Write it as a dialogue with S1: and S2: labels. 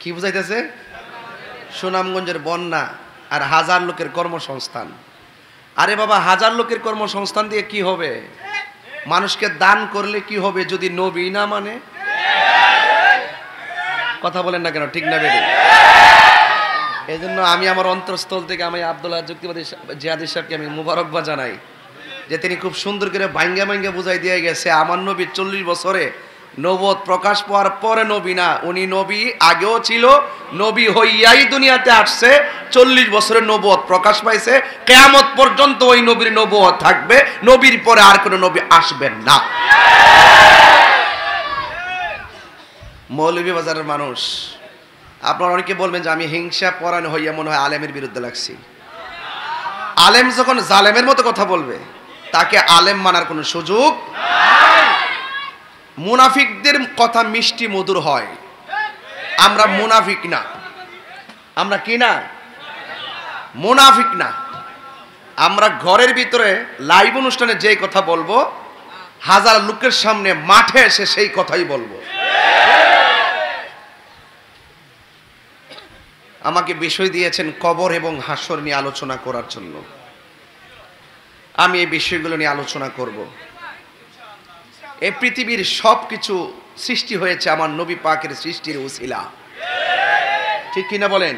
S1: কি বুঝাইতেছে? সুনামগঞ্জের বন্যা আর হাজার লোকের কর্মসংস্থান। আরে বাবা, হাজার লোকের কর্মসংস্থান দিয়ে কি হবে? মানুষকে দান করলে কি হবে যদি নবী না মানে? কথা বলেন না কেন, ঠিক না বেঠিক? এই জন্য আমি আমার অন্তরস্থল থেকে আমি আব্দুল্লাহ যুক্তিবাদী জিহাদি সাহেবকে আমি মুবারকবাদ জানাই যে তিনি খুব সুন্দর করে ভাঙ্গা ভাঙ্গা বুঝাই দিয়ে গেছে। আমার নবী 40 বছরে নবুয়ত প্রকাশ পাওয়ার পরে নবী না, উনি নবী আগেও ছিল, নবী হইয়াই দুনিয়াতে আসছে। 40 বছরে নবুয়ত প্রকাশ পাইছে, কিয়ামত পর্যন্ত ওই নবীর নবুয়ত থাকবে, নবীর পরে আর কোনো নবী আসবেন না। মৌলভীবাজারের মানুষ, আপনারা অনেকে বলবেন যে আমি হিংসা পরায়ণ হইয়া মনে হয় আলেমের বিরুদ্ধে লাগছি। আলেম যখন জালেমের মতো কথা বলবে তাকে আলেম মানার কোনো সুযোগ নাই। মুনাফিকদের কথা মিষ্টি মধুর হয়, আমরা মুনাফিক না। আমরা কি না? মুনাফিক না। আমরা ঘরের ভিতরে লাইভ অনুষ্ঠানে যেই কথা বলবো, হাজার লোকের সামনে মাঠে এসে সেই কথাই বলবো। আমাকে বিষয় দিয়েছেন কবর এবং হাসর নিয়ে আলোচনা করার জন্য। আমি এই বিষয়গুলো নিয়ে আলোচনা করব। এই পৃথিবীর সব কিছু সৃষ্টি হয়েছে আমার নবী পাকের সৃষ্টির উসিলা, ঠিক কিনা বলেন?